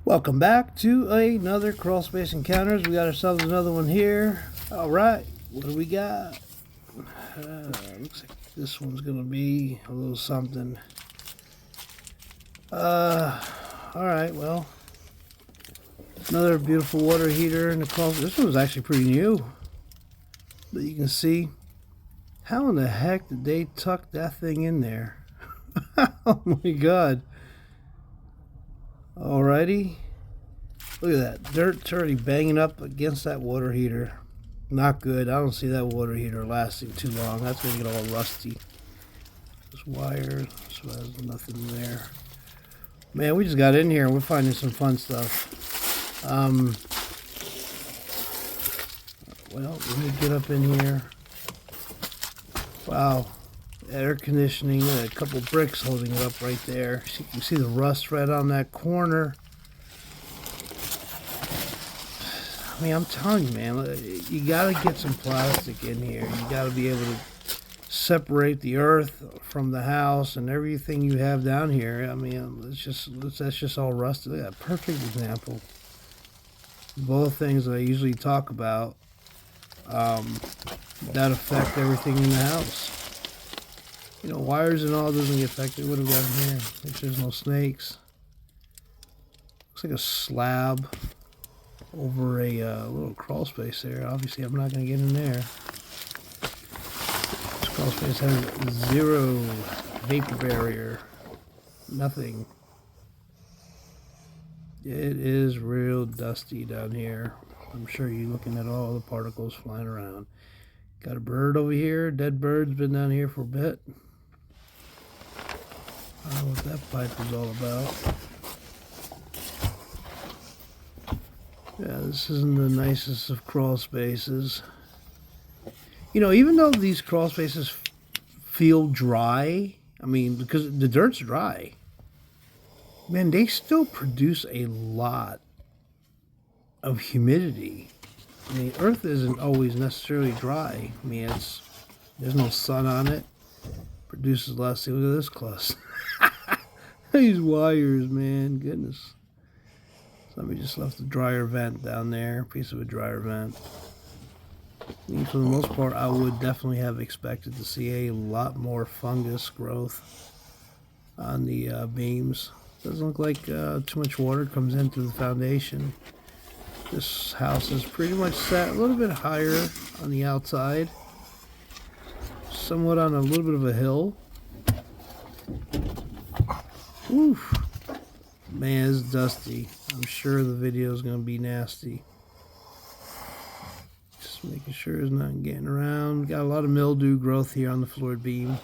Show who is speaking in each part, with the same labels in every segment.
Speaker 1: Welcome back to another Crawlspace Encounters. We got ourselves another one here. Alright, what do we got? Looks like this one's gonna be a little something. Alright, well, another beautiful water heater in the closet. This one's actually pretty new, but you can see how in the heck did they tuck that thing in there? Oh my god. Alrighty, look at that. Dirt's already banging up against that water heater. Not good. I don't see that water heater lasting too long. That's gonna get all rusty. This wire, so there's nothing there. Man, we just got in here and we're finding some fun stuff. Well, let me get up in here. Wow. Air conditioning, a couple bricks holding it up right there. You can see the rust right on that corner. I mean, I'm telling you, man, you gotta get some plastic in here. You gotta be able to separate the earth from the house and everything you have down here. I mean, that's just all rusted. Look at that, perfect example. Both things that I usually talk about that affect everything in the house. You know, wires and all doesn't get affected. What do we got in here? Make sure there's no snakes. Looks like a slab over a little crawl space there. Obviously, I'm not going to get in there. This crawl space has zero vapor barrier. Nothing. It is real dusty down here. I'm sure you're looking at all the particles flying around. Got a bird over here. Dead bird's been down here for a bit. I don't know what that pipe is all about. Yeah, this isn't the nicest of crawl spaces. You know, even though these crawl spaces feel dry, I mean, because the dirt's dry, man, they still produce a lot of humidity. I mean, earth isn't always necessarily dry. I mean, there's no sun on it. Produces less. See, look at this cluster. These wires, man, goodness. Somebody just left a dryer vent down there, piece of a dryer vent. I mean, for the most part, I would definitely have expected to see a lot more fungus growth on the beams. Doesn't look like too much water comes into the foundation. This house is pretty much set a little bit higher on the outside, somewhat on a little bit of a hill. Oof. Man, it's dusty. I'm sure the video is going to be nasty. Just making sure there's nothing getting around. Got a lot of mildew growth here on the floor beam.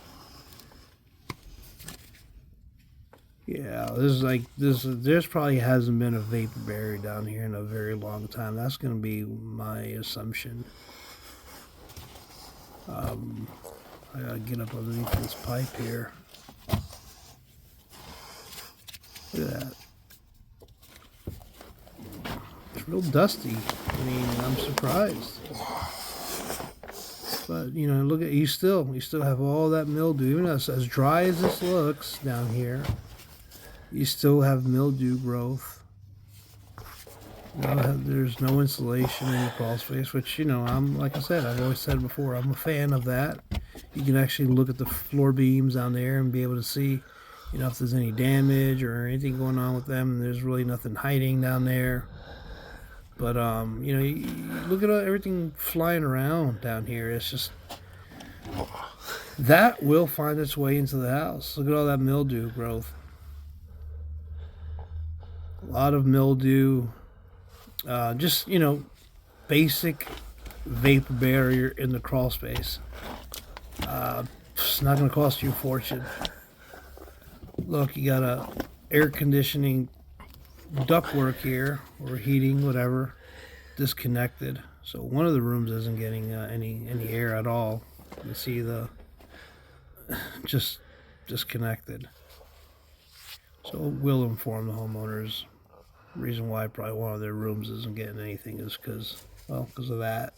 Speaker 1: Yeah, there's probably hasn't been a vapor barrier down here in a very long time. That's going to be my assumption. I gotta get up underneath this pipe here. Look at that. It's real dusty. I mean, I'm surprised. But, you know, look at you still have all that mildew. Even though it's as dry as this looks down here, you still have mildew growth. There's no insulation in the crawl space, which, you know, like I said, I've always said before, I'm a fan of that. You can actually look at the floor beams down there and be able to see, you know, if there's any damage or anything going on with them. There's really nothing hiding down there. But, you know, you look at everything flying around down here. It's just, that will find its way into the house. Look at all that mildew growth. A lot of mildew. Just, you know, basic vapor barrier in the crawl space. It's not going to cost you a fortune. Look, you got a air conditioning ductwork here, or heating, whatever, disconnected. So one of the rooms isn't getting any air at all. You can see the just disconnected. So we'll inform the homeowners. The reason why probably one of their rooms isn't getting anything is because of that.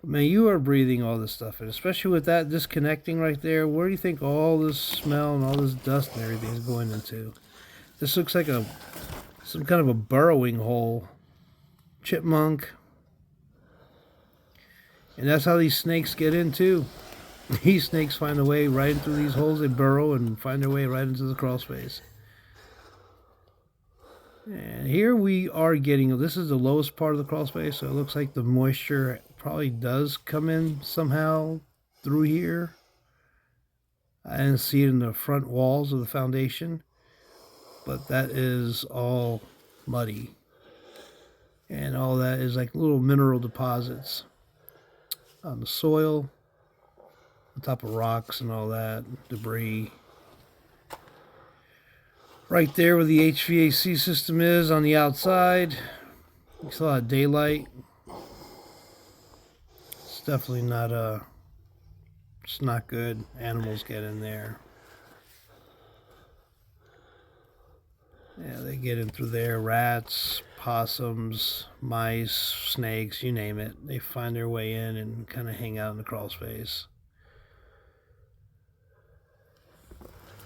Speaker 1: But man, you are breathing all this stuff in, especially with that disconnecting right there. Where do you think all this smell and all this dust and everything is going into? This looks like a some kind of a burrowing hole. Chipmunk. And that's how these snakes get in too. These snakes find a way right into these holes. They burrow and find their way right into the crawl space. And here we are getting, this is the lowest part of the crawl space, so it looks like the moisture probably does come in somehow through here. I didn't see it in the front walls of the foundation, but that is all muddy. And all that is like little mineral deposits on the soil, on top of rocks and all that, debris. Right there where the HVAC system is on the outside. It's a lot of daylight. It's definitely not it's not good. Animals get in there. Yeah, they get in through there. Rats, possums, mice, snakes, you name it. They find their way in and kind of hang out in the crawl space.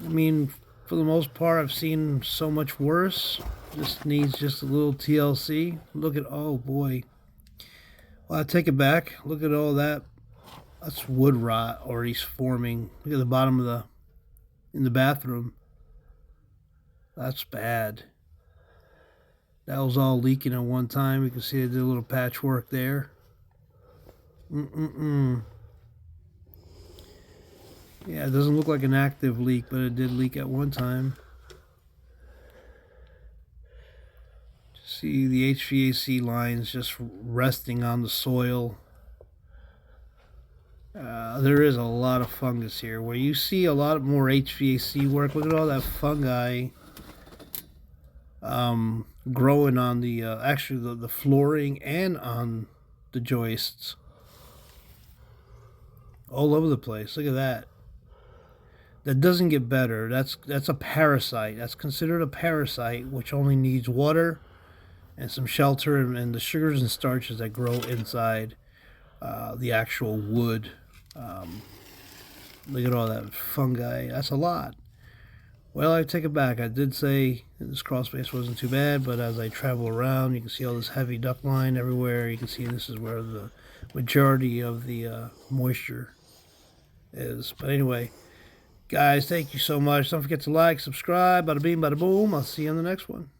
Speaker 1: I mean, for the most part, I've seen so much worse. This needs just a little TLC. Look at, oh boy. Well, I take it back. Look at all that. That's wood rot already forming. Look at the bottom of in the bathroom. That's bad. That was all leaking at one time. You can see I did a little patchwork there. Yeah, it doesn't look like an active leak, but it did leak at one time. See the HVAC lines just resting on the soil. There is a lot of fungus here. Where you see a lot more HVAC work, look at all that fungi growing on the actually the flooring and on the joists all over the place. Look at that. That doesn't get better. That's a parasite. That's considered a parasite, which only needs water and some shelter and the sugars and starches that grow inside the actual wood. Look at all that fungi. That's a lot. Well, I take it back. I did say this crawl space wasn't too bad, but as I travel around, you can see all this heavy duct line everywhere. You can see this is where the majority of the moisture is. But anyway, guys, thank you so much. Don't forget to like, subscribe. Bada bing, bada boom. I'll see you on the next one.